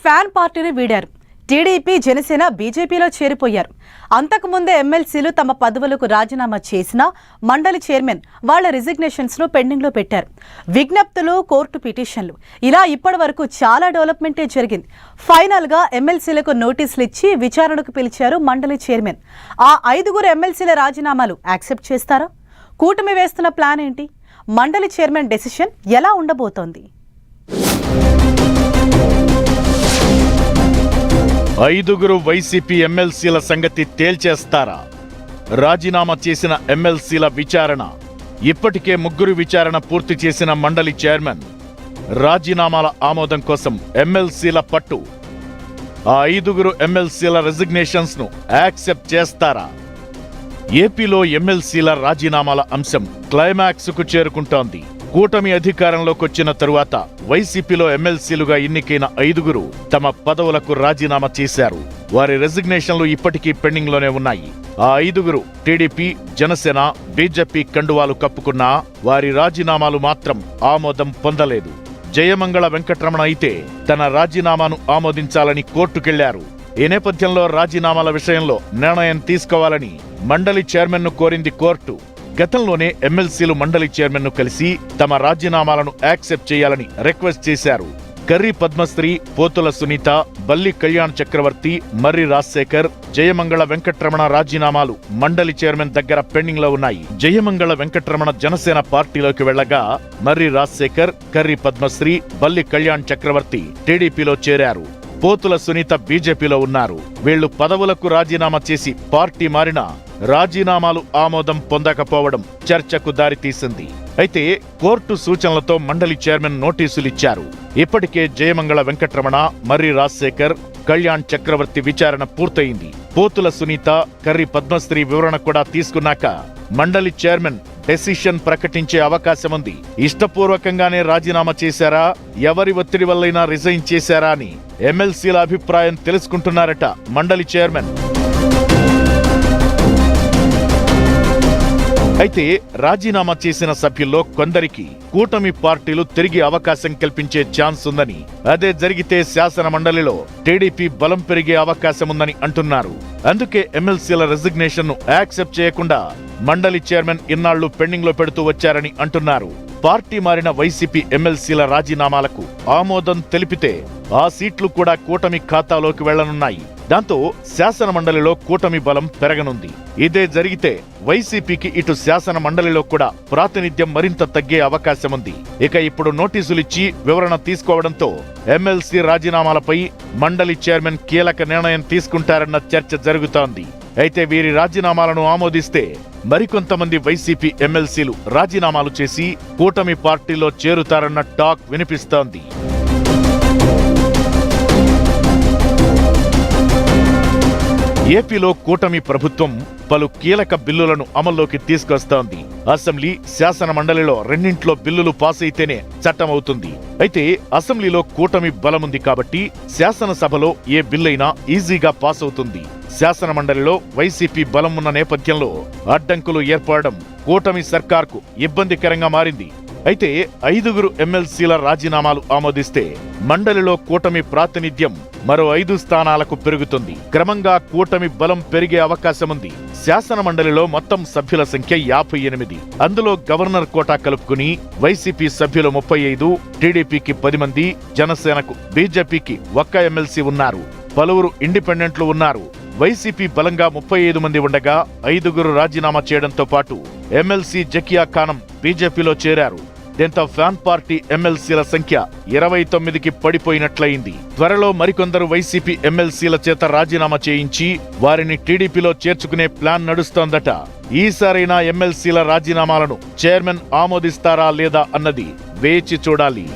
Fan పార్టీని వీడారు. TDP, Janasena, బీజేపీలో చేరిపోయారు. అంతకుముందే ఎమ్మెల్సీలు తమ పదవులకు రాజీనామా చేసినా మండలి చైర్మన్ వాళ్ల రిజిగ్నేషన్స్ ను పెండింగ్ లో పెట్టారు. విజ్ఞప్తులు, కోర్టు పిటిషన్లు, ఇలా ఇప్పటి వరకు చాలా డెవలప్మెంటే జరిగింది. ఫైనల్ గా ఎమ్మెల్సీలకు నోటీసులు ఇచ్చి విచారణకు పిలిచారు మండలి చైర్మన్. ఆ 5 ఎమ్మెల్సీల రాజీనామాలు యాక్సెప్ట్ చేస్తారా? కూటమి వేస్తున్న ప్లాన్ ఏంటి? మండలి చైర్మన్ డెసిషన్ ఎలా ఉండబోతోంది? 5 వైసీపీ ఎమ్మెల్సీల సంగతి తేల్చేస్తారా? రాజీనామా చేసిన ఎమ్మెల్సీల విచారణ. ఇప్పటికే 3 విచారణ పూర్తి చేసిన మండలి చైర్మన్ రాజీనామాల ఆమోదం కోసం ఎమ్మెల్సీల పట్టు. ఆ 5 ఎమ్మెల్సీల రెసిగ్నేషన్స్ ను యాక్సెప్ట్ చేస్తారా? ఏపీలో ఎమ్మెల్సీల రాజీనామాల అంశం క్లైమాక్స్ కు చేరుకుంటోంది. కూటమి అధికారంలోకి వచ్చిన తరువాత వైసీపీలో ఎమ్మెల్సీలుగా ఎన్నికైన 5 తమ పదవులకు రాజీనామా చేశారు. వారి రెసిగ్నేషన్లు ఇప్పటికీ పెండింగ్ లోనే ఉన్నాయి. ఆ 5 టీడీపీ, జనసేన, బీజేపీ కండువాలు కప్పుకున్నా వారి రాజీనామాలు మాత్రం ఆమోదం పొందలేదు. జయమంగళ వెంకటరమణ అయితే తన రాజీనామాను ఆమోదించాలని కోర్టుకెళ్లారు. ఈ నేపథ్యంలో రాజీనామాల విషయంలో నిర్ణయం తీసుకోవాలని మండలి చైర్మన్ ను కోరింది కోర్టు. గతంలోనే ఎమ్మెల్సీలు మండలి చైర్మన్ ను కలిసి తమ రాజీనామాలను యాక్సెప్ట్ చేయాలని రిక్వెస్ట్ చేశారు. కర్రీ పద్మశ్రీ, పోతుల సునీత, బల్లి కళ్యాణ్ చక్రవర్తి, మర్రి రాజశేఖర్, జయమంగళ వెంకటరమణ రాజీనామాలు మండలి చైర్మన్ దగ్గర పెండింగ్ లో ఉన్నాయి. జయమంగళ వెంకటరమణ జనసేన పార్టీలోకి వెళ్లగా మర్రి రాజశేఖర్, కర్రీ పద్మశ్రీ, బల్లి కళ్యాణ్ చక్రవర్తి టీడీపీలో చేరారు. పోతుల సునీత బీజేపీలో ఉన్నారు. వీళ్లు పదవులకు రాజీనామా చేసి పార్టీ మారినా రాజీనామాలు ఆమోదం పొందకపోవడం చర్చకు దారితీసింది. అయితే కోర్టు సూచనలతో మండలి చైర్మన్ నోటీసులిచ్చారు. ఇప్పటికే జయమంగళ వెంకటరమణ, మర్రి రాజశేఖర్, కళ్యాణ్ చక్రవర్తి విచారణ పూర్తయింది. పోతుల సునీత, కర్రీ పద్మశ్రీ వివరణ కూడా తీసుకున్నాక మండలి చైర్మన్ డెసిషన్ ప్రకటించే అవకాశముంది. ఇష్టపూర్వకంగానే రాజీనామా చేశారా, ఎవరి ఒత్తిడి వల్లైనా రిజైన్ చేశారా అని ఎమ్మెల్సీల అభిప్రాయం తెలుసుకుంటున్నారట మండలి చైర్మన్. అయితే రాజీనామా చేసిన సభ్యుల్లో కొందరికి కూటమి పార్టీలు తిరిగి అవకాశం కల్పించే ఛాన్స్ ఉందని, అదే జరిగితే శాసన మండలిలో టీడీపీ బలం పెరిగే అవకాశముందని అంటున్నారు. అందుకే ఎమ్మెల్సీల రెసిగ్నేషన్ ను యాక్సెప్ట్ చేయకుండా మండలి చైర్మన్ ఇన్నాళ్లు పెండింగ్ లో పెడుతూ వచ్చారని అంటున్నారు. పార్టీ మారిన వైసీపీ ఎమ్మెల్సీల రాజీనామాలకు ఆమోదం తెలిపితే ఆ సీట్లు కూడా కూటమి ఖాతాలోకి వెళ్లనున్నాయి. దాంతో శాసన మండలిలో కూటమి బలం పెరగనుంది. ఇదే జరిగితే వైసీపీకి ఇటు శాసన మండలిలో కూడా ప్రాతినిధ్యం మరింత తగ్గే అవకాశముంది. ఇక ఇప్పుడు నోటీసులిచ్చి వివరణ తీసుకోవడంతో ఎమ్మెల్సీ రాజీనామాలపై మండలి చైర్మన్ కీలక నిర్ణయం తీసుకుంటారన్న చర్చ జరుగుతోంది. అయితే వీరి రాజీనామాలను ఆమోదిస్తే మరికొంతమంది వైసీపీ ఎమ్మెల్సీలు రాజీనామాలు చేసి కూటమి పార్టీలో చేరుతారన్న టాక్ వినిపిస్తోంది. ఏపీలో కూటమి ప్రభుత్వం పలు కీలక బిల్లులను అమల్లోకి తీసుకొస్తోంది. అసెంబ్లీ, శాసన మండలిలో రెండింట్లో బిల్లులు పాస్ అయితేనే చట్టం అవుతుంది. అయితే అసెంబ్లీలో కూటమి బలముంది కాబట్టి శాసనసభలో ఏ బిల్లైనా ఈజీగా పాస్ అవుతుంది. శాసన మండలిలో వైసీపీ బలం ఉన్న నేపథ్యంలో అడ్డంకులు ఏర్పడడం కూటమి సర్కార్కు ఇబ్బందికరంగా మారింది. అయితే 5 ఎమ్మెల్సీల రాజీనామాలు ఆమోదిస్తే మండలిలో కూటమి ప్రాతినిధ్యం మరో 5 స్థానాలకు పెరుగుతుంది. క్రమంగా కూటమి బలం పెరిగే అవకాశముంది. శాసన మండలిలో మొత్తం సభ్యుల సంఖ్య 58. అందులో గవర్నర్ కోటా కలుపుకుని వైసీపీ సభ్యులు 35, టీడీపీకి 10 మంది, జనసేనకు, బీజేపీకి 1 ఎమ్మెల్సీ ఉన్నారు. పలువురు ఇండిపెండెంట్లు ఉన్నారు. వైసీపీ బలంగా 35 మంది ఉండగా 5 రాజీనామా చేయడంతో పాటు ఎమ్మెల్సీ జకియా ఖానం బీజేపీలో చేరారు. దీంతో ఫ్యాన్ పార్టీ ఎమ్మెల్సీల సంఖ్య 29కి పడిపోయినట్లయింది. త్వరలో మరికొందరు వైసీపీ ఎమ్మెల్సీల చేత రాజీనామా చేయించి వారిని టీడీపీలో చేర్చుకునే ప్లాన్ నడుస్తోందట. ఈసారైనా ఎమ్మెల్సీల రాజీనామాలను చైర్మన్ ఆమోదిస్తారా లేదా అన్నది వేచి చూడాలి.